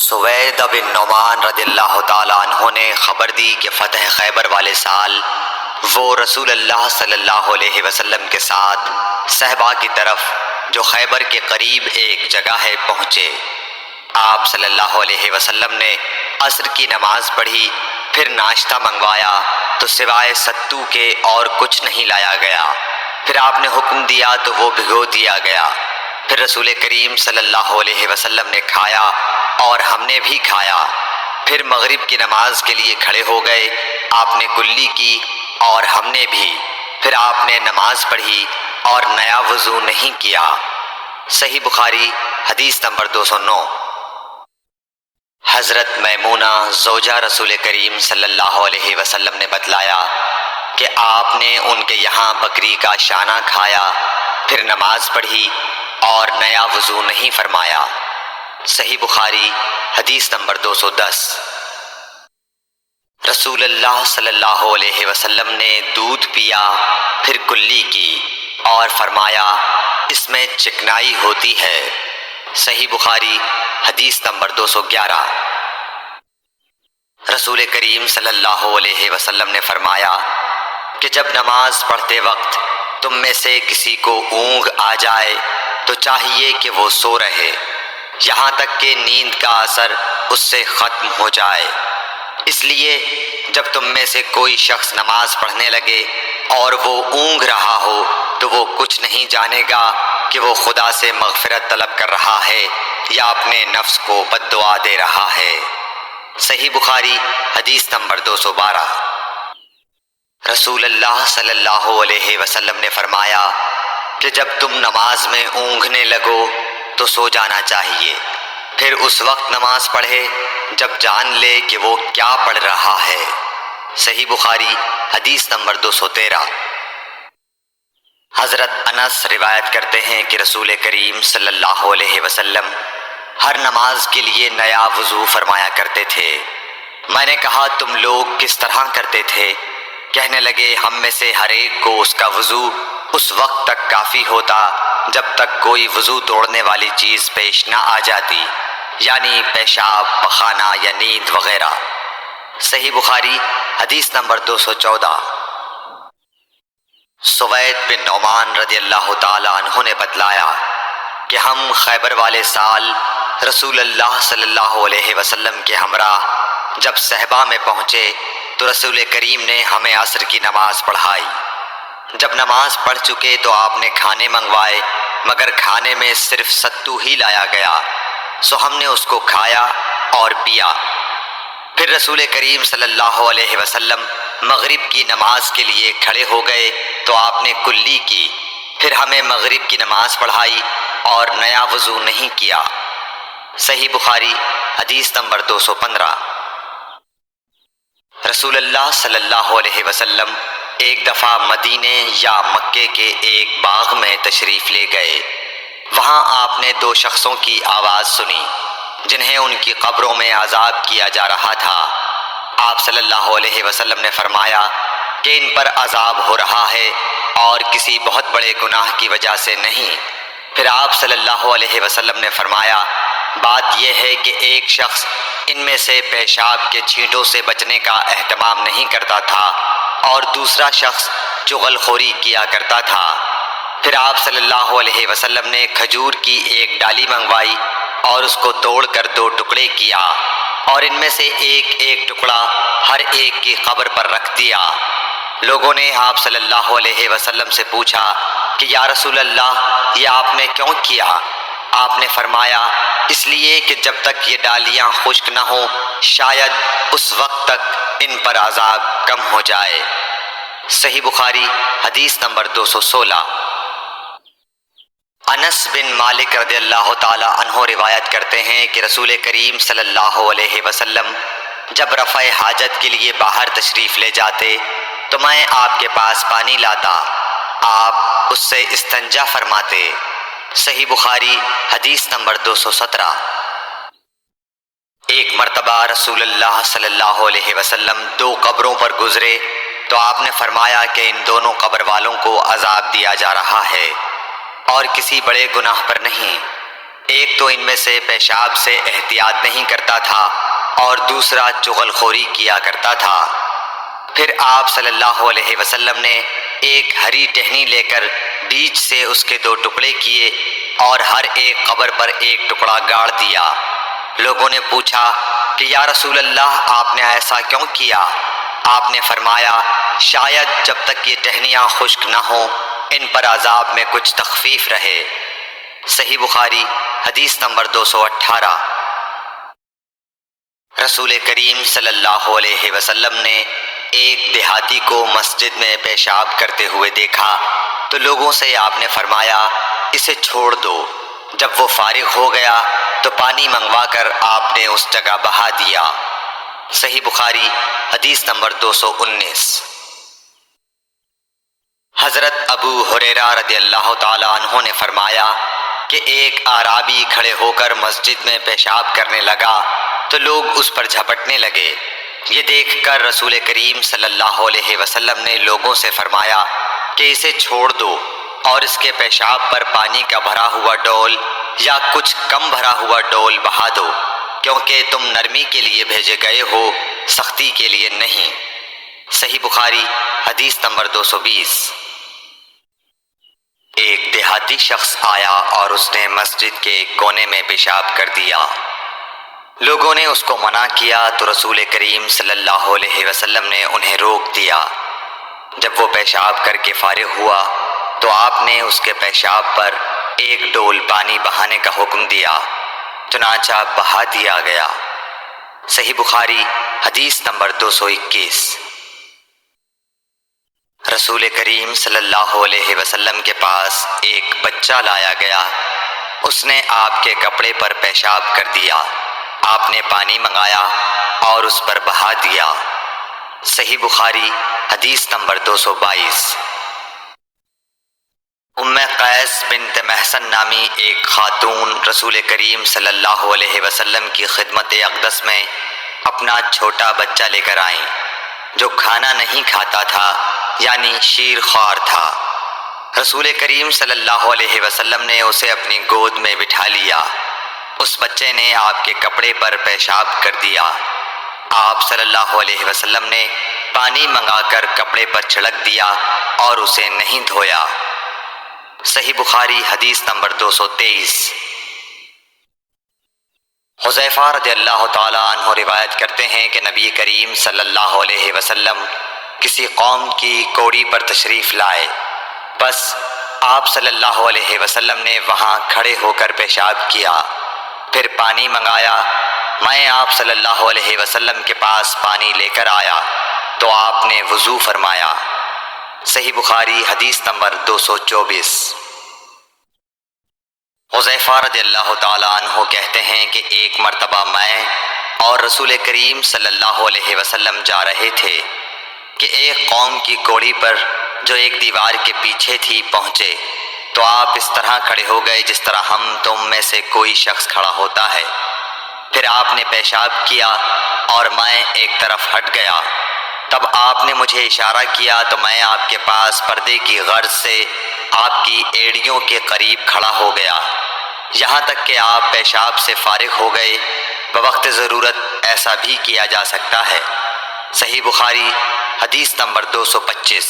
سوید بن نعمان رضی اللہ تعالیٰ عنہ نے خبر دی کہ فتح خیبر والے سال وہ رسول اللہ صلی اللہ علیہ وسلم کے ساتھ صحبا کی طرف جو خیبر کے قریب ایک جگہ ہے پہنچے۔ آپ صلی اللہ علیہ وسلم نے عصر کی نماز پڑھی، پھر ناشتہ منگوایا تو سوائے ستو کے اور کچھ نہیں لایا گیا۔ پھر آپ نے حکم دیا تو وہ بھگو دیا گیا۔ پھر رسول کریم صلی اللہ علیہ وسلم نے کھایا اور ہم نے بھی کھایا۔ پھر مغرب کی نماز کے لیے کھڑے ہو گئے، آپ نے کلی کی اور ہم نے بھی۔ پھر آپ نے نماز پڑھی اور نیا وضو نہیں کیا۔ صحیح بخاری حدیث نمبر 209۔ حضرت میمونہ زوجہ رسول کریم صلی اللہ علیہ وسلم نے بتلایا کہ آپ نے ان کے یہاں بکری کا شانہ کھایا، پھر نماز پڑھی اور نیا وضو نہیں فرمایا۔ صحیح بخاری حدیث نمبر 210۔ رسول اللہ صلی اللہ علیہ وسلم نے دودھ پیا، پھر کلی کی اور فرمایا اس میں چکنائی ہوتی ہے۔ صحیح بخاری حدیث نمبر 211۔ رسول کریم صلی اللہ علیہ وسلم نے فرمایا کہ جب نماز پڑھتے وقت تم میں سے کسی کو اونگ آ جائے تو چاہیے کہ وہ سو رہے یہاں تک کہ نیند کا اثر اس سے ختم ہو جائے۔ اس لیے جب تم میں سے کوئی شخص نماز پڑھنے لگے اور وہ اونگ رہا ہو تو وہ کچھ نہیں جانے گا کہ وہ خدا سے مغفرت طلب کر رہا ہے یا اپنے نفس کو بد دعا دے رہا ہے۔ صحیح بخاری حدیث نمبر 212۔ رسول اللہ صلی اللہ علیہ وسلم نے فرمایا کہ جب تم نماز میں اونگنے لگو تو سو جانا چاہیے، پھر اس وقت نماز پڑھے جب جان لے کہ وہ کیا پڑھ رہا ہے۔ صحیح بخاری حدیث نمبر 213۔ حضرت انس روایت کرتے ہیں کہ رسول کریم صلی اللہ علیہ وسلم ہر نماز کے لیے نیا وضو فرمایا کرتے تھے۔ میں نے کہا تم لوگ کس طرح کرتے تھے؟ کہنے لگے ہم میں سے ہر ایک کو اس کا وضو اس وقت تک کافی ہوتا جب تک کوئی وضو توڑنے والی چیز پیش نہ آ جاتی، یعنی پیشاب، پخانہ یا نیند وغیرہ۔ صحیح بخاری حدیث نمبر 214۔ سوید بن نعمان رضی اللہ تعالیٰ عنہ نے بتلایا کہ ہم خیبر والے سال رسول اللہ صلی اللہ علیہ وسلم کے ہمراہ جب صحبا میں پہنچے تو رسول کریم نے ہمیں عصر کی نماز پڑھائی۔ جب نماز پڑھ چکے تو آپ نے کھانے منگوائے، مگر کھانے میں صرف ستو ہی لایا گیا، سو ہم نے اس کو کھایا اور پیا۔ پھر رسول کریم صلی اللہ علیہ وسلم مغرب کی نماز کے لیے کھڑے ہو گئے تو آپ نے کلی کی، پھر ہمیں مغرب کی نماز پڑھائی اور نیا وضو نہیں کیا۔ صحیح بخاری حدیث نمبر 215۔ رسول اللہ صلی اللہ علیہ وسلم ایک دفعہ مدینے یا مکے کے ایک باغ میں تشریف لے گئے۔ وہاں آپ نے دو شخصوں کی آواز سنی جنہیں ان کی قبروں میں عذاب کیا جا رہا تھا۔ آپ صلی اللہ علیہ وسلم نے فرمایا کہ ان پر عذاب ہو رہا ہے اور کسی بہت بڑے گناہ کی وجہ سے نہیں۔ پھر آپ صلی اللہ علیہ وسلم نے فرمایا بات یہ ہے کہ ایک شخص ان میں سے پیشاب کے چھینٹوں سے بچنے کا اہتمام نہیں کرتا تھا اور دوسرا شخص چغل خوری کیا کرتا تھا۔ پھر آپ صلی اللہ علیہ وسلم نے کھجور کی ایک ڈالی منگوائی اور اس کو توڑ کر دو ٹکڑے کیا اور ان میں سے ایک ایک ٹکڑا ہر ایک کی قبر پر رکھ دیا۔ لوگوں نے آپ صلی اللہ علیہ وسلم سے پوچھا کہ یا رسول اللہ یہ آپ نے کیوں کیا؟ آپ نے فرمایا اس لیے کہ جب تک یہ ڈالیاں خشک نہ ہوں شاید اس وقت تک ان پر عذاب کم ہو جائے۔ صحیح بخاری حدیث نمبر 216۔ انس بن مالک رضی اللہ تعالی عنہ روایت کرتے ہیں کہ رسول کریم صلی اللہ علیہ وسلم جب رفع حاجت کے لیے باہر تشریف لے جاتے تو میں آپ کے پاس پانی لاتا، آپ اس سے استنجا فرماتے۔ صحیح بخاری حدیث نمبر 217۔ ایک مرتبہ رسول اللہ صلی اللہ علیہ وسلم دو قبروں پر گزرے تو آپ نے فرمایا کہ ان دونوں قبر والوں کو عذاب دیا جا رہا ہے اور کسی بڑے گناہ پر نہیں۔ ایک تو ان میں سے پیشاب سے احتیاط نہیں کرتا تھا اور دوسرا چغل خوری کیا کرتا تھا۔ پھر آپ صلی اللہ علیہ وسلم نے ایک ہری ٹہنی لے کر بیچ سے اس کے 2 ٹکڑے کیے اور ہر ایک قبر پر ایک ٹکڑا گاڑ دیا۔ لوگوں نے پوچھا کہ یا رسول اللہ آپ نے ایسا کیوں کیا؟ آپ نے فرمایا شاید جب تک یہ ٹہنیاں خشک نہ ہوں ان پر عذاب میں کچھ تخفیف رہے۔ صحیح بخاری حدیث نمبر 218۔ رسول کریم صلی اللہ علیہ وسلم نے ایک دیہاتی کو مسجد میں پیشاب کرتے ہوئے دیکھا تو لوگوں سے آپ نے فرمایا اسے چھوڑ دو۔ جب وہ فارغ ہو گیا تو پانی منگوا کر آپ نے اس جگہ بہا دیا۔ صحیح بخاری حدیث نمبر 219۔ حضرت ابو ہریرہ رضی اللہ تعالی عنہ نے فرمایا کہ ایک اعرابی کھڑے ہو کر مسجد میں پیشاب کرنے لگا تو لوگ اس پر جھپٹنے لگے۔ یہ دیکھ کر رسول کریم صلی اللہ علیہ وسلم نے لوگوں سے فرمایا کہ اسے چھوڑ دو اور اس کے پیشاب پر پانی کا بھرا ہوا ڈول یا کچھ کم بھرا ہوا ڈول بہا دو، کیونکہ تم نرمی کے لیے بھیجے گئے ہو، سختی کے لیے نہیں۔ صحیح بخاری حدیث نمبر 220۔ ایک دیہاتی شخص آیا اور اس نے مسجد کے ایک کونے میں پیشاب کر دیا۔ لوگوں نے اس کو منع کیا تو رسول کریم صلی اللہ علیہ وسلم نے انہیں روک دیا۔ جب وہ پیشاب کر کے فارغ ہوا تو آپ نے اس کے پیشاب پر ایک ڈول پانی بہانے کا حکم دیا، چنانچہ بہا دیا گیا۔ صحیح بخاری حدیث نمبر 221۔ رسول کریم صلی اللہ علیہ وسلم کے پاس ایک بچہ لایا گیا، اس نے آپ کے کپڑے پر پیشاب کر دیا۔ آپ نے پانی منگایا اور اس پر بہا دیا۔ صحیح بخاری حدیث نمبر 222۔ ام قیس بنت محصن نامی ایک خاتون رسول کریم صلی اللہ علیہ وسلم کی خدمت اقدس میں اپنا چھوٹا بچہ لے کر آئیں جو کھانا نہیں کھاتا تھا، یعنی شیر خوار تھا۔ رسول کریم صلی اللہ علیہ وسلم نے اسے اپنی گود میں بٹھا لیا۔ اس بچے نے آپ کے کپڑے پر پیشاب کر دیا۔ آپ صلی اللہ علیہ وسلم نے پانی منگا کر کپڑے پر چھڑک دیا اور اسے نہیں دھویا۔ صحیح بخاری حدیث نمبر 223۔ حذیفہ رضی اللہ تعالی عنہ روایت کرتے ہیں کہ نبی کریم صلی اللہ علیہ وسلم کسی قوم کی کوڑی پر تشریف لائے، بس آپ صلی اللہ علیہ وسلم نے وہاں کھڑے ہو کر پیشاب کیا، پھر پانی منگایا۔ میں آپ صلی اللہ علیہ وسلم کے پاس پانی لے کر آیا تو آپ نے وضو فرمایا۔ صحیح بخاری حدیث نمبر 224۔ حذیفہ رضی اللہ تعالی عنہ کہتے ہیں کہ ایک مرتبہ میں اور رسول کریم صلی اللہ علیہ وسلم جا رہے تھے کہ ایک قوم کی کوڑی پر جو ایک دیوار کے پیچھے تھی پہنچے تو آپ اس طرح کھڑے ہو گئے جس طرح ہم تم میں سے کوئی شخص کھڑا ہوتا ہے۔ پھر آپ نے پیشاب کیا اور میں ایک طرف ہٹ گیا۔ تب آپ نے مجھے اشارہ کیا تو میں آپ کے پاس پردے کی غرض سے آپ کی ایڑیوں کے قریب کھڑا ہو گیا، یہاں تک کہ آپ پیشاب سے فارغ ہو گئے۔ بوقت ضرورت ایسا بھی کیا جا سکتا ہے۔ صحیح بخاری حدیث نمبر 225۔